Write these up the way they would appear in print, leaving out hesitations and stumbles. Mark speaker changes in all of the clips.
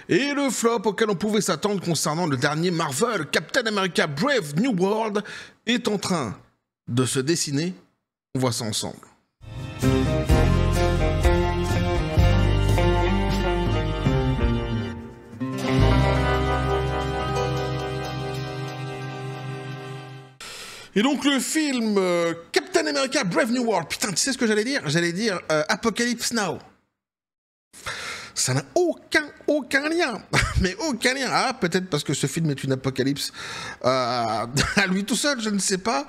Speaker 1: Et le flop auquel on pouvait s'attendre concernant le dernier Marvel, Captain America Brave New World, est en train de se dessiner. On voit ça ensemble. Et donc le film Captain America Brave New World, putain, tu sais ce que j'allais dire? J'allais dire Apocalypse Now. Ça n'a aucun lien. Mais aucun lien. Ah, peut-être parce que ce film est une apocalypse à lui tout seul, je ne sais pas.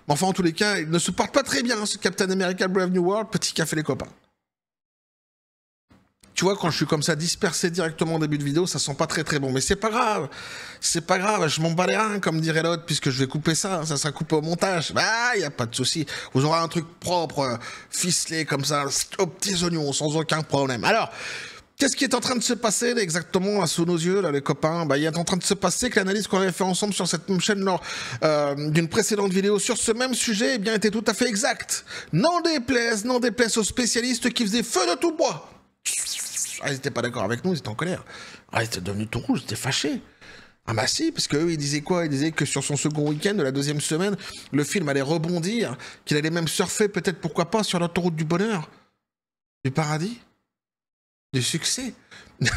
Speaker 1: Mais enfin, en tous les cas, il ne se porte pas très bien, ce Captain America Brave New World. Petit café les copains. Tu vois, quand je suis comme ça dispersé directement au début de vidéo, ça sent pas très bon. Mais c'est pas grave. C'est pas grave, je m'en bats les reins, comme dirait l'autre, puisque je vais couper ça. Ça sera coupé au montage. Bah, y a pas de souci. Vous aurez un truc propre, ficelé comme ça, aux petits oignons, sans aucun problème. Alors, qu'est-ce qui est en train de se passer là, exactement sous nos yeux, là, les copains? Bah, il est en train de se passer que l'analyse qu'on avait fait ensemble sur cette même chaîne lors d'une précédente vidéo sur ce même sujet, eh bien, était tout à fait exact. N'en déplaise aux spécialistes qui faisaient feu de tout bois. Ah, ils n'étaient pas d'accord avec nous, ils étaient en colère. Ah, ils étaient devenus tout rouges, ils étaient fâchés. Ah bah si, parce qu'eux, ils disaient quoi? Ils disaient que sur son second week-end de la deuxième semaine, le film allait rebondir, qu'il allait même surfer, peut-être, pourquoi pas, sur l'autoroute du bonheur, du paradis, du succès.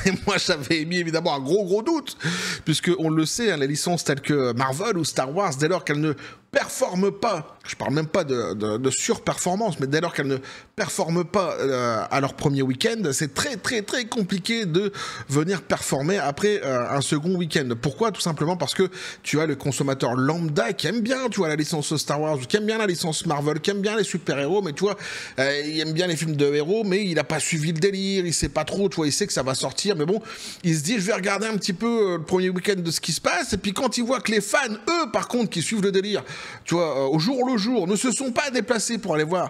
Speaker 1: Et moi, j'avais émis évidemment un gros doute, puisque on le sait, hein, les licences telles que Marvel ou Star Wars, dès lors qu'elles ne performent pas, je parle même pas de surperformance, mais dès lors qu'elles ne performent pas à leur premier week-end, c'est très compliqué de venir performer après un second week-end. Pourquoi? Tout simplement parce que tu as le consommateur lambda qui aime bien, tu vois, la licence Star Wars, qui aime bien la licence Marvel, qui aime bien les super-héros, mais tu vois, il aime bien les films de héros, mais il n'a pas suivi le délire, il sait pas trop, tu vois, il sait que ça va sortir, mais bon, il se dit, je vais regarder un petit peu le premier week-end de ce qui se passe, et puis quand il voit que les fans, eux, par contre, qui suivent le délire, tu vois, au jour le jour, ne se sont pas déplacés pour aller voir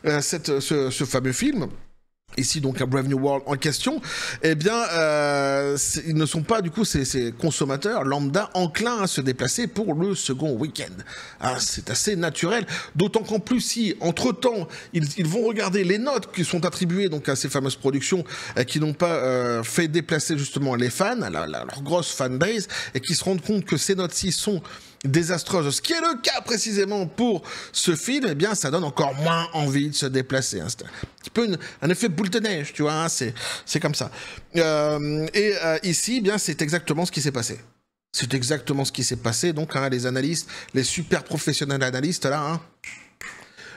Speaker 1: ce fameux film, ici donc un Brave New World en question, eh bien ils ne sont pas du coup ces consommateurs lambda enclins à se déplacer pour le second week-end. Ah, c'est assez naturel, d'autant qu'en plus si entre-temps ils vont regarder les notes qui sont attribuées donc à ces fameuses productions qui n'ont pas fait déplacer justement les fans, leur grosse fanbase, et qui se rendent compte que ces notes-ci sont désastreuse, ce qui est le cas précisément pour ce film, eh bien ça donne encore moins envie de se déplacer. Hein. C'est un petit peu un effet boule de neige, tu vois, hein, c'est comme ça. Ici, eh bien c'est exactement ce qui s'est passé. C'est exactement ce qui s'est passé, donc hein, les analystes, les super professionnels analystes là, hein,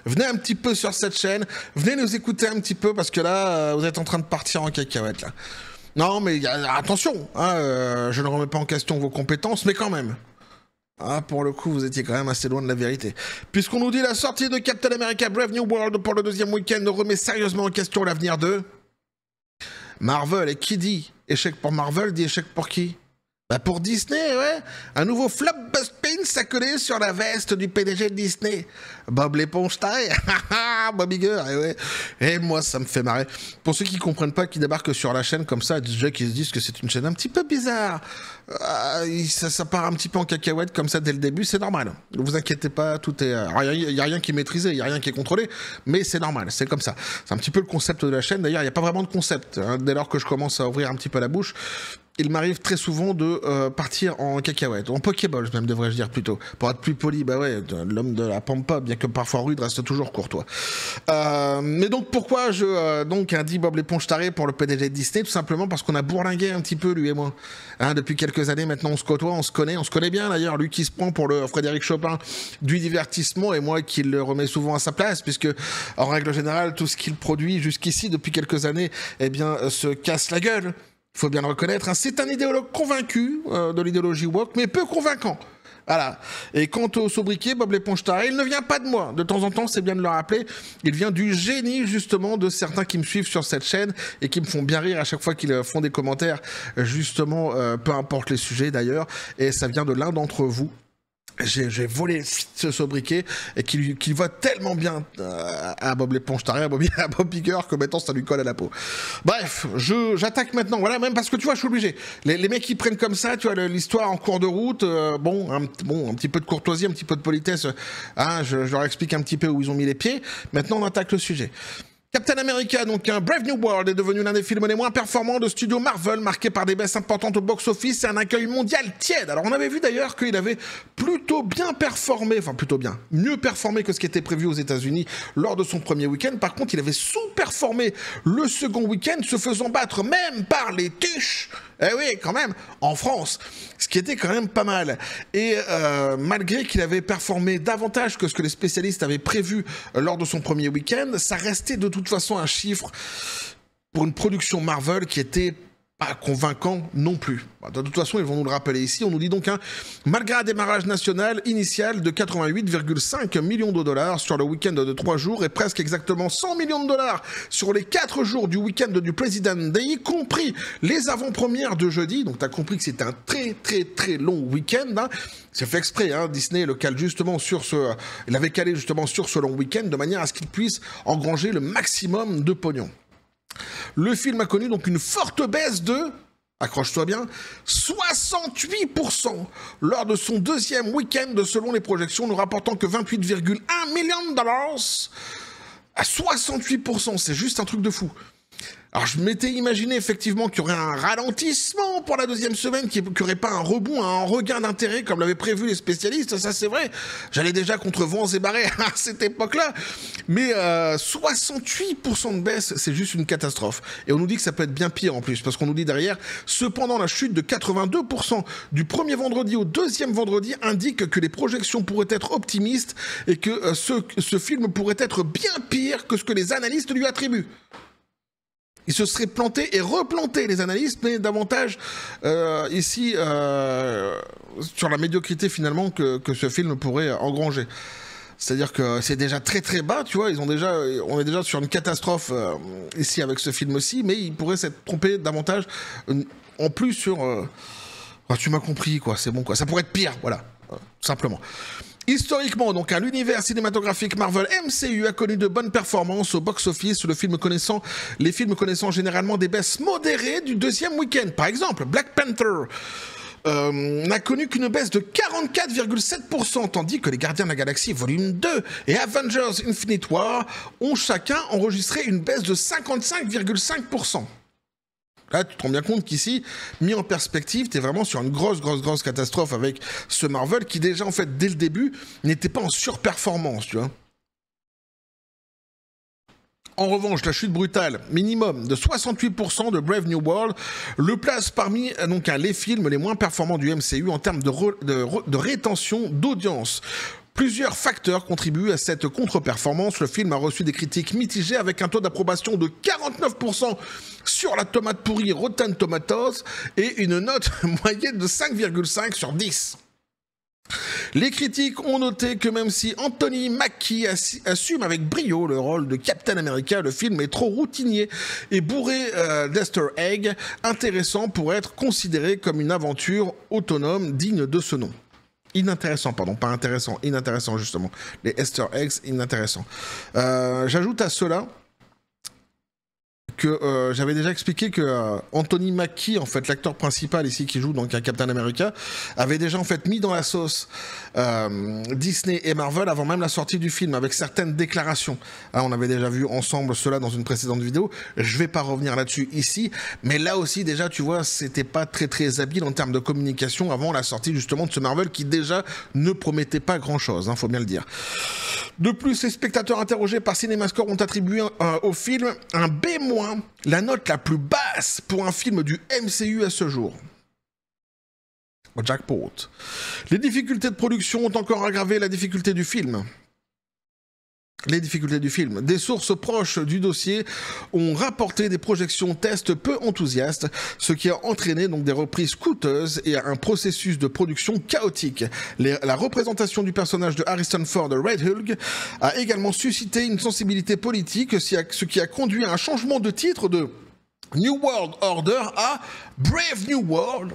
Speaker 1: venez un petit peu sur cette chaîne, venez nous écouter un petit peu, parce que là, vous êtes en train de partir en cacahuète là. Non mais attention, hein, je ne remets pas en question vos compétences, mais quand même. Ah, pour le coup, vous étiez quand même assez loin de la vérité. Puisqu'on nous dit la sortie de Captain America Brave New World pour le deuxième week-end remet sérieusement en question l'avenir de Marvel. Et qui dit échec pour Marvel dit échec pour qui? Bah pour Disney, ouais. Un nouveau flop Buzzpins à coller sur la veste du PDG de Disney. Bob l'éponge taille. Bob Iger, et ouais. Et moi, ça me fait marrer. Pour ceux qui comprennent pas, qui débarquent sur la chaîne comme ça, déjà qui se disent que c'est une chaîne un petit peu bizarre. Ça part un petit peu en cacahuète comme ça dès le début, c'est normal. Ne vous inquiétez pas, tout est... Il n'y a rien qui est maîtrisé, il n'y a rien qui est contrôlé, mais c'est normal, c'est comme ça. C'est un petit peu le concept de la chaîne. D'ailleurs, il n'y a pas vraiment de concept. Hein. Dès lors que je commence à ouvrir un petit peu la bouche, il m'arrive très souvent de partir en cacahuète, en pokéballs même devrais-je dire plutôt, pour être plus poli. Bah ouais, l'homme de la pampa, bien que parfois rude, reste toujours courtois. Mais donc pourquoi je donc dit Bob l'éponge taré pour le PDG de Disney? Tout simplement parce qu'on a bourlingué un petit peu lui et moi. Hein, depuis quelques années maintenant, on se côtoie, on se connaît bien d'ailleurs. Lui qui se prend pour le Frédéric Chopin du divertissement, et moi qui le remets souvent à sa place, puisque en règle générale tout ce qu'il produit jusqu'ici depuis quelques années, eh bien se casse la gueule. Il faut bien le reconnaître, hein. C'est un idéologue convaincu de l'idéologie woke, mais peu convaincant. Voilà. Et quant au sobriquet, Bob l'éponge taré, il ne vient pas de moi. De temps en temps, c'est bien de le rappeler. Il vient du génie, justement, de certains qui me suivent sur cette chaîne et qui me font bien rire à chaque fois qu'ils font des commentaires, justement, peu importe les sujets d'ailleurs. Et ça vient de l'un d'entre vous. J'ai volé ce sobriquet et qu'il va tellement bien à Bob l'éponge taré, à Bob Iger, que maintenant ça lui colle à la peau. Bref, j'attaque maintenant, voilà, même parce que tu vois, je suis obligé. Les mecs qui prennent comme ça, tu vois, l'histoire en cours de route, un petit peu de courtoisie, un petit peu de politesse, hein, je leur explique un petit peu où ils ont mis les pieds. Maintenant, on attaque le sujet. Captain America, donc un Brave New World, est devenu l'un des films les moins performants de studio Marvel, marqué par des baisses importantes au box-office et un accueil mondial tiède. Alors on avait vu d'ailleurs qu'il avait plutôt bien performé, enfin plutôt bien, mieux performé que ce qui était prévu aux États-Unis lors de son premier week-end. Par contre, il avait sous-performé le second week-end, se faisant battre même par les tuches. Eh oui, quand même, en France, ce qui était quand même pas mal. Et malgré qu'il avait performé davantage que ce que les spécialistes avaient prévu lors de son premier week-end, ça restait de toute façon un chiffre pour une production Marvel qui était pas convaincant non plus. De toute façon, ils vont nous le rappeler ici. On nous dit donc, malgré un démarrage national initial de 88,5 millions de dollars sur le week-end de 3 jours et presque exactement 100 millions de dollars sur les 4 jours du week-end du President Day, y compris les avant-premières de jeudi. Donc, tu as compris que c'était un très long week-end. C'est fait exprès, Disney le cale justement sur il avait calé justement sur ce long week-end de manière à ce qu'il puisse engranger le maximum de pognon. Le film a connu donc une forte baisse de, accroche-toi bien, 68% lors de son deuxième week-end selon les projections, nous rapportant que 28,1 millions de dollars à 68%, c'est juste un truc de fou. Alors je m'étais imaginé effectivement qu'il y aurait un ralentissement pour la deuxième semaine, qu'il n'y aurait pas un rebond, un regain d'intérêt comme l'avaient prévu les spécialistes, ça c'est vrai. J'allais déjà contre vents et marées à cette époque-là. Mais 68% de baisse, c'est juste une catastrophe. Et on nous dit que ça peut être bien pire en plus, parce qu'on nous dit derrière, cependant la chute de 82% du premier vendredi au deuxième vendredi indique que les projections pourraient être optimistes et que ce film pourrait être bien pire que ce que les analystes lui attribuent. Il se serait planté et replanté, les analystes, mais davantage ici sur la médiocrité finalement que ce film pourrait engranger. C'est-à-dire que c'est déjà très bas, tu vois, on est déjà sur une catastrophe ici avec ce film aussi, mais il pourrait s'être trompé davantage en plus sur... tu m'as compris, quoi, c'est bon, quoi. Ça pourrait être pire, voilà, tout simplement. Historiquement, donc, l'univers cinématographique Marvel MCU a connu de bonnes performances au box-office, les films connaissant généralement des baisses modérées du deuxième week-end. Par exemple, Black Panther n'a connu qu'une baisse de 44,7%, tandis que les Gardiens de la Galaxie Volume 2 et Avengers Infinite War ont chacun enregistré une baisse de 55,5%. Là, tu te rends bien compte qu'ici, mis en perspective, tu es vraiment sur une grosse catastrophe avec ce Marvel qui déjà, en fait, dès le début, n'était pas en surperformance, tu vois. En revanche, la chute brutale, minimum de 68% de Brave New World, le place parmi donc, les films les moins performants du MCU en termes de rétention d'audience. Plusieurs facteurs contribuent à cette contre-performance. Le film a reçu des critiques mitigées avec un taux d'approbation de 49% sur la tomate pourrie Rotten Tomatoes et une note moyenne de 5,5 sur 10. Les critiques ont noté que même si Anthony Mackie assume avec brio le rôle de Captain America, le film est trop routinier et bourré d'easter eggs intéressants pour être considéré comme une aventure autonome digne de ce nom. Inintéressant, pardon, pas intéressant, inintéressant justement. Les Easter eggs, inintéressants. J'ajoute à cela que j'avais déjà expliqué que Anthony Mackie, en fait, l'acteur principal ici qui joue donc un Captain America, avait déjà en fait mis dans la sauce Disney et Marvel avant même la sortie du film avec certaines déclarations. On avait déjà vu ensemble cela dans une précédente vidéo. Je vais pas revenir là-dessus ici, mais là aussi déjà, tu vois, c'était pas très habile en termes de communication avant la sortie justement de ce Marvel qui déjà ne promettait pas grand-chose, faut bien le dire. De plus, les spectateurs interrogés par CinemaScore ont attribué au film un B-, la note la plus basse pour un film du MCU à ce jour. Jackpot. Les difficultés de production ont encore aggravé la difficulté du film. Des sources proches du dossier ont rapporté des projections tests peu enthousiastes, ce qui a entraîné donc des reprises coûteuses et un processus de production chaotique. La représentation du personnage de Harrison Ford, Red Hulk, a également suscité une sensibilité politique, ce qui a conduit à un changement de titre de New World Order à Brave New World.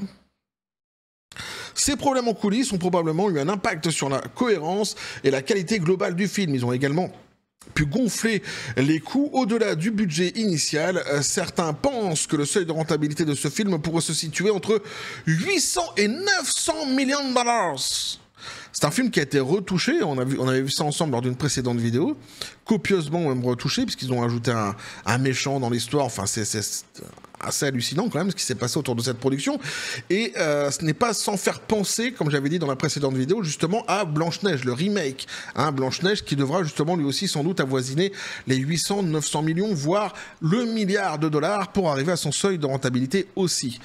Speaker 1: Ces problèmes en coulisses ont probablement eu un impact sur la cohérence et la qualité globale du film. Ils ont également pu gonfler les coûts au-delà du budget initial. Certains pensent que le seuil de rentabilité de ce film pourrait se situer entre 800 et 900 millions de dollars. C'est un film qui a été retouché, on avait vu ça ensemble lors d'une précédente vidéo, copieusement même retouché, puisqu'ils ont ajouté un méchant dans l'histoire, enfin c'est assez hallucinant quand même ce qui s'est passé autour de cette production, et ce n'est pas sans faire penser, comme j'avais dit dans la précédente vidéo, justement à Blanche-Neige, le remake, hein, Blanche-Neige qui devra justement lui aussi sans doute avoisiner les 800-900 millions, voire le milliard de dollars pour arriver à son seuil de rentabilité aussi.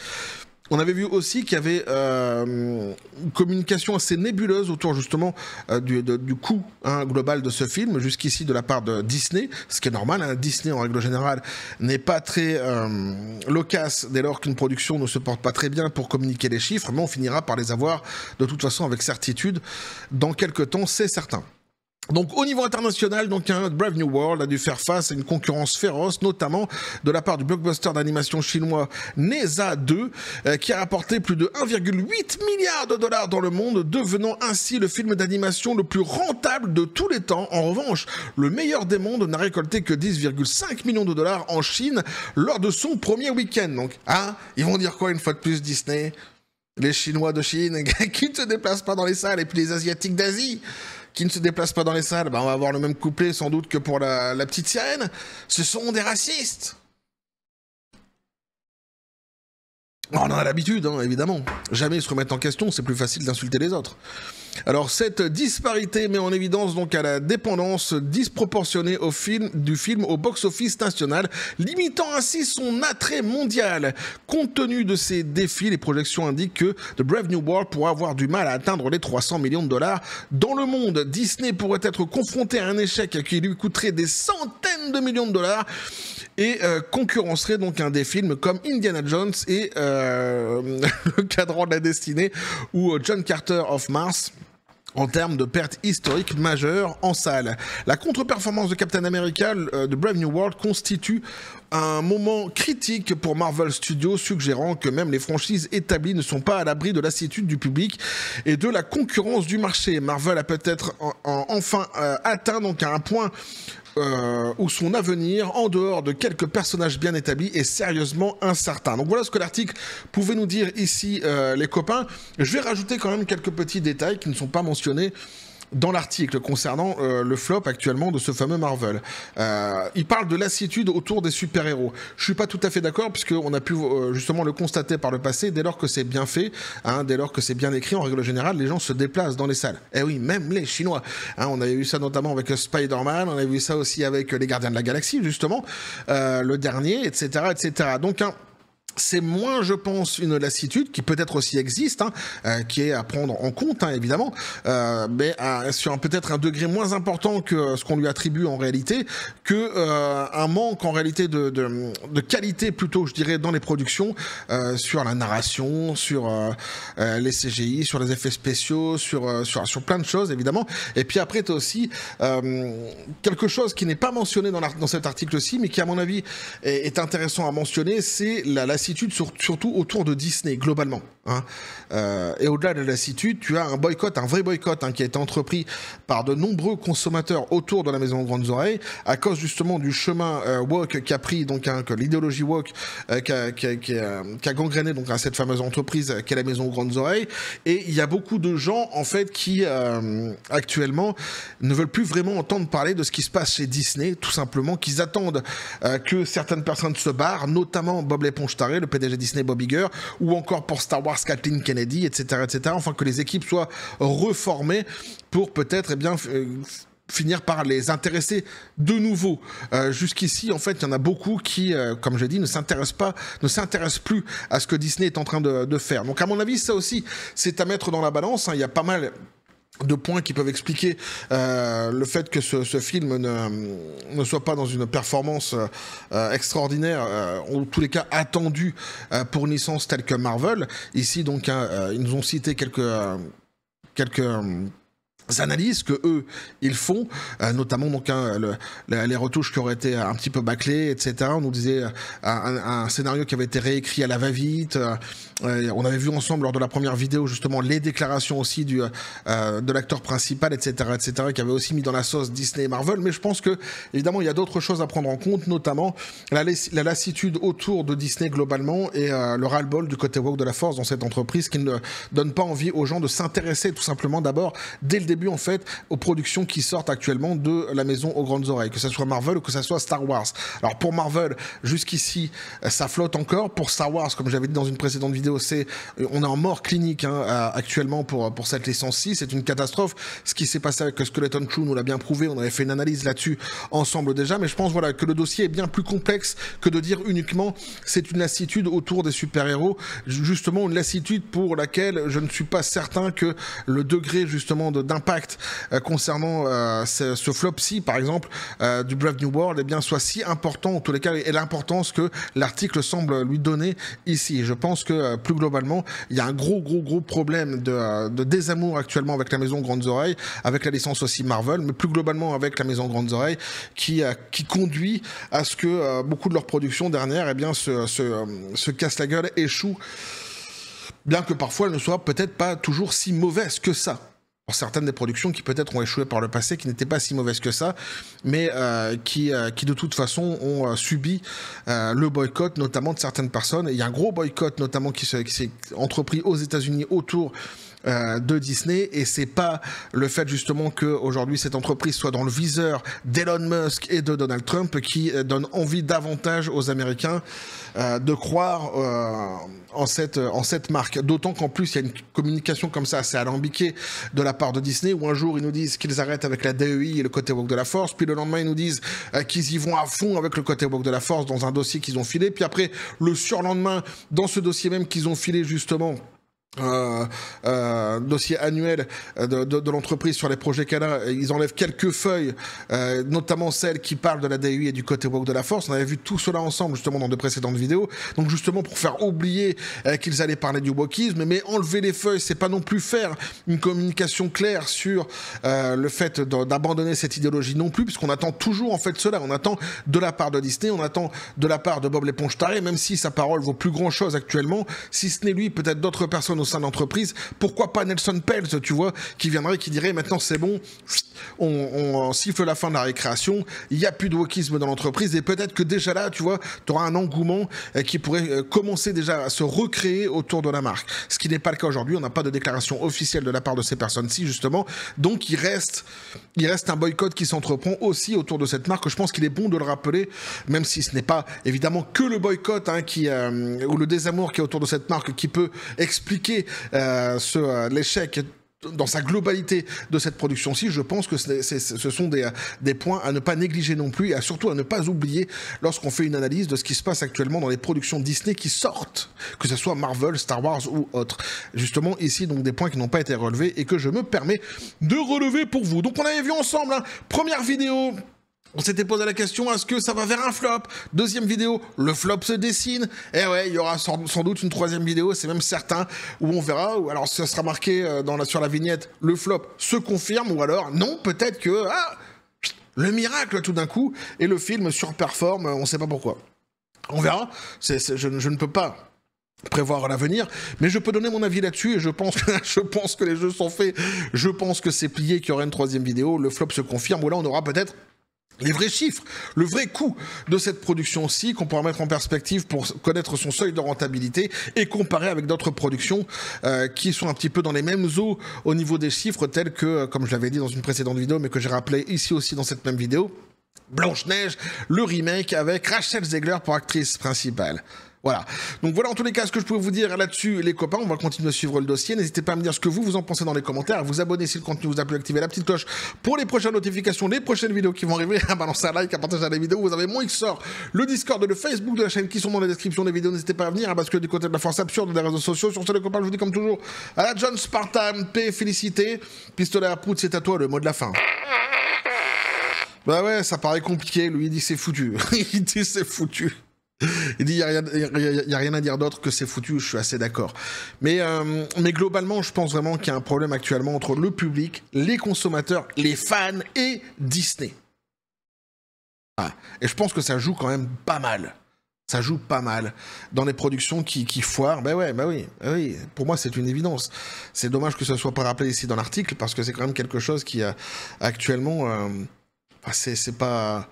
Speaker 1: On avait vu aussi qu'il y avait une communication assez nébuleuse autour justement du coût global de ce film, jusqu'ici de la part de Disney, ce qui est normal, hein. Disney en règle générale n'est pas très loquace dès lors qu'une production ne se porte pas très bien pour communiquer les chiffres, mais on finira par les avoir de toute façon avec certitude dans quelques temps, c'est certain. Donc au niveau international, donc Brave New World a dû faire face à une concurrence féroce, notamment de la part du blockbuster d'animation chinois Neza 2, qui a rapporté plus de 1,8 milliard de dollars dans le monde, devenant ainsi le film d'animation le plus rentable de tous les temps. En revanche, le meilleur des mondes n'a récolté que 10,5 millions de dollars en Chine lors de son premier week-end. Donc, ils vont dire quoi une fois de plus, Disney? Les Chinois de Chine qui ne se déplacent pas dans les salles, et puis les Asiatiques d'Asie qui ne se déplacent pas dans les salles, on va avoir le même couplet sans doute que pour la petite sirène. Ce sont des racistes. On en a l'habitude, hein, évidemment. Jamais ils se remettent en question, c'est plus facile d'insulter les autres. Alors cette disparité met en évidence donc à la dépendance disproportionnée du film au box-office national, limitant ainsi son attrait mondial. Compte tenu de ces défis, les projections indiquent que The Brave New World pourra avoir du mal à atteindre les 300 millions de dollars dans le monde. Disney pourrait être confronté à un échec qui lui coûterait des centaines de millions de dollars et concurrencerait donc des films comme Indiana Jones et Le Cadran de la Destinée ou John Carter of Mars, en termes de pertes historiques majeures en salle. La contre-performance de Captain America de Brave New World constitue un moment critique pour Marvel Studios, suggérant que même les franchises établies ne sont pas à l'abri de lassitude du public et de la concurrence du marché. Marvel a peut-être enfin atteint donc un point où son avenir, en dehors de quelques personnages bien établis, est sérieusement incertain. Donc voilà ce que l'article pouvait nous dire ici, les copains. Je vais rajouter quand même quelques petits détails qui ne sont pas mentionnés dans l'article concernant le flop actuellement de ce fameux Marvel. Il parle de lassitude autour des super-héros. Je suis pas tout à fait d'accord, puisqu'on a pu justement le constater par le passé, dès lors que c'est bien fait, dès lors que c'est bien écrit, en règle générale, les gens se déplacent dans les salles. Eh oui, même les Chinois. On avait vu ça notamment avec Spider-Man, on avait vu ça aussi avec les Gardiens de la Galaxie, justement, le dernier, etc., etc. Donc, c'est moins, je pense, une lassitude qui peut-être aussi existe, qui est à prendre en compte, évidemment, mais sur peut-être un degré moins important que ce qu'on lui attribue en réalité, un manque en réalité de qualité plutôt, je dirais, dans les productions, sur la narration, sur les CGI, sur les effets spéciaux, sur plein de choses, évidemment. Et puis après, tu as aussi quelque chose qui n'est pas mentionné dans cet article-ci, mais qui, à mon avis, est intéressant à mentionner, c'est la lassitude surtout autour de Disney, globalement. Et au-delà de la lassitude, tu as un boycott, un vrai boycott qui a été entrepris par de nombreux consommateurs autour de la Maison aux Grandes Oreilles, à cause justement du chemin woke qu'a pris, donc que l'idéologie woke qui a gangréné donc cette fameuse entreprise qu'est la Maison aux Grandes Oreilles. Et il y a beaucoup de gens en fait qui actuellement ne veulent plus vraiment entendre parler de ce qui se passe chez Disney, tout simplement, qu'ils attendent que certaines personnes se barrent, notamment Bob Léponge-Tarré, le PDG Disney, Bob Iger, ou encore pour Star Wars Kathleen Kennedy, etc., etc. Enfin, que les équipes soient reformées pour peut-être finir par les intéresser de nouveau. Jusqu'ici, en fait, il y en a beaucoup qui, comme je l'ai dit, ne s'intéressent plus à ce que Disney est en train de faire. Donc, à mon avis, ça aussi, c'est à mettre dans la balance. Il y a pas mal de points qui peuvent expliquer le fait que ce film ne soit pas dans une performance extraordinaire, en tous les cas attendue pour une licence telle que Marvel. Ici, donc, ils nous ont cité quelques analyses que eux ils font, notamment donc les retouches qui auraient été un petit peu bâclées, etc. On nous disait un scénario qui avait été réécrit à la va-vite. On avait vu ensemble lors de la première vidéo justement les déclarations aussi de l'acteur principal, etc., qui avait aussi mis dans la sauce Disney et Marvel. Mais je pense que évidemment il y a d'autres choses à prendre en compte, notamment la lassitude autour de Disney globalement et le ras-le-bol du côté woke de la force dans cette entreprise qui ne donne pas envie aux gens de s'intéresser tout simplement d'abord dès le début en fait aux productions qui sortent actuellement de la maison aux grandes oreilles, que ce soit Marvel ou que ce soit Star Wars. Alors pour Marvel, jusqu'ici ça flotte encore. Pour Star Wars, comme j'avais dit dans une précédente vidéo, on est en mort clinique actuellement pour cette licence-ci. C'est une catastrophe. Ce qui s'est passé avec Skeleton Crew nous l'a bien prouvé. On avait fait une analyse là-dessus ensemble déjà, mais je pense voilà que le dossier est bien plus complexe que de dire uniquement c'est une lassitude autour des super-héros. Justement une lassitude pour laquelle je ne suis pas certain que le degré justement d'impact concernant ce flop-ci par exemple du Brave New World eh bien soit si important en tous les cas et l'importance que l'article semble lui donner ici. Je pense que plus globalement il y a un gros problème de désamour actuellement avec la maison Grandes Oreilles, avec la licence aussi Marvel, mais plus globalement avec la maison Grandes Oreilles qui conduit à ce que beaucoup de leurs productions dernières eh bien se cassent la gueule, échouent, bien que parfois elles ne soient peut-être pas toujours si mauvaises que ça. Pour certaines des productions qui peut-être ont échoué par le passé, qui n'étaient pas si mauvaises que ça, mais qui de toute façon ont subi le boycott, notamment de certaines personnes. Et il y a un gros boycott notamment qui s'est entrepris aux États-Unis autour de Disney, et c'est pas le fait justement que aujourd'hui cette entreprise soit dans le viseur d'Elon Musk et de Donald Trump qui donne envie davantage aux Américains de croire en cette marque. D'autant qu'en plus il y a une communication comme ça assez alambiquée de la part de Disney, où un jour ils nous disent qu'ils arrêtent avec la DEI et le côté woke de la force, puis le lendemain ils nous disent qu'ils y vont à fond avec le côté woke de la force dans un dossier qu'ils ont filé, puis après le surlendemain dans ce dossier même qu'ils ont filé justement dossier annuel de l'entreprise sur les projets qu'elle a, ils enlèvent quelques feuilles, notamment celles qui parlent de la DEI et du côté woke de la force. On avait vu tout cela ensemble justement dans de précédentes vidéos, donc justement pour faire oublier qu'ils allaient parler du wokisme, mais enlever les feuilles, c'est pas non plus faire une communication claire sur le fait d'abandonner cette idéologie non plus, puisqu'on attend toujours en fait cela. On attend de la part de Disney, on attend de la part de Bob l'éponge taré, même si sa parole vaut plus grand chose actuellement, si ce n'est lui, peut-être d'autres personnes au sein de l'entreprise. Pourquoi pas Nelson Peltz, tu vois, qui viendrait, qui dirait maintenant c'est bon, on siffle la fin de la récréation, il n'y a plus de wokisme dans l'entreprise, et peut-être que déjà là, tu vois, tu auras un engouement qui pourrait commencer déjà à se recréer autour de la marque. Ce qui n'est pas le cas aujourd'hui, on n'a pas de déclaration officielle de la part de ces personnes-ci, justement, donc il reste un boycott qui s'entreprend aussi autour de cette marque. Je pense qu'il est bon de le rappeler, même si ce n'est pas évidemment que le boycott ou le désamour qui est autour de cette marque qui peut expliquer l'échec dans sa globalité de cette production-ci. Je pense que ce sont des points à ne pas négliger non plus, et surtout à ne pas oublier lorsqu'on fait une analyse de ce qui se passe actuellement dans les productions Disney qui sortent, que ce soit Marvel, Star Wars ou autres. Justement ici, donc des points qui n'ont pas été relevés et que je me permets de relever pour vous. Donc on avait vu ensemble, première vidéo, on s'était posé la question, est-ce que ça va vers un flop? Deuxième vidéo, le flop se dessine. Et ouais, il y aura sans doute une troisième vidéo, c'est même certain, où on verra, ou alors ça sera marqué sur la vignette, le flop se confirme, ou alors non, peut-être que, le miracle tout d'un coup, et le film surperforme, on sait pas pourquoi. On verra, je ne peux pas prévoir l'avenir, mais je peux donner mon avis là-dessus, et je pense que les jeux sont faits, je pense que c'est plié qu'il y aura une troisième vidéo, le flop se confirme, ou là on aura peut-être les vrais chiffres, le vrai coût de cette production-ci qu'on pourra mettre en perspective pour connaître son seuil de rentabilité et comparer avec d'autres productions qui sont un petit peu dans les mêmes eaux au niveau des chiffres, tels que, comme je l'avais dit dans une précédente vidéo, mais que j'ai rappelé ici aussi dans cette même vidéo, Blanche-Neige, le remake avec Rachel Zegler pour actrice principale. Voilà. Donc voilà en tous les cas ce que je pouvais vous dire là-dessus, les copains. On va continuer à suivre le dossier. N'hésitez pas à me dire ce que vous en pensez dans les commentaires, à vous abonner si le contenu vous a plu, activer la petite cloche pour les prochaines notifications, les prochaines vidéos qui vont arriver, à balancer un like, à partager les vidéos. Vous avez mon XOR, le Discord, le Facebook de la chaîne qui sont dans la description des vidéos. N'hésitez pas à venir, à basculer du côté de la force absurde des réseaux sociaux. Sur ce les copains, je vous dis comme toujours, à la John Spartan, paix, félicité. Pistolet à poudre, c'est à toi le mot de la fin. Bah ouais, ça paraît compliqué. Lui, il dit c'est foutu. Il dit c'est foutu. Il dit, il n'y a rien à dire d'autre que c'est foutu, je suis assez d'accord. Mais globalement, je pense vraiment qu'il y a un problème actuellement entre le public, les consommateurs, les fans et Disney. Ah. Et je pense que ça joue quand même pas mal. Ça joue pas mal dans les productions qui foirent. Bah oui. Pour moi, c'est une évidence. C'est dommage que ce soit pas rappelé ici dans l'article parce que c'est quand même quelque chose qui actuellement, c'est pas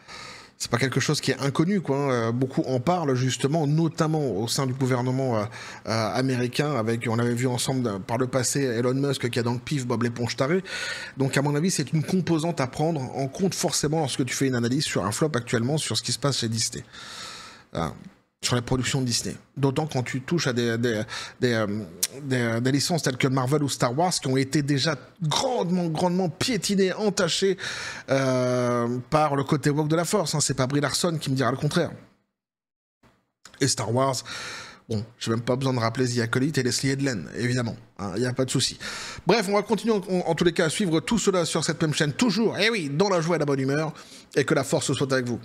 Speaker 1: quelque chose qui est inconnu, quoi. Beaucoup en parlent justement, notamment au sein du gouvernement américain. On avait vu ensemble par le passé Elon Musk qui a dans le pif Bob l'éponge taré. Donc à mon avis, c'est une composante à prendre en compte forcément lorsque tu fais une analyse sur un flop actuellement sur ce qui se passe chez Disney. Sur les productions de Disney. D'autant quand tu touches à des licences telles que Marvel ou Star Wars qui ont été déjà grandement piétinées, entachées par le côté woke de la force. C'est pas Brie Larson qui me dira le contraire. Et Star Wars, bon, j'ai même pas besoin de rappeler The Acolyte et Leslie Headland, évidemment. Il n'y a pas de souci. Bref, on va continuer en tous les cas à suivre tout cela sur cette même chaîne, toujours, et oui, dans la joie et la bonne humeur, et que la force soit avec vous.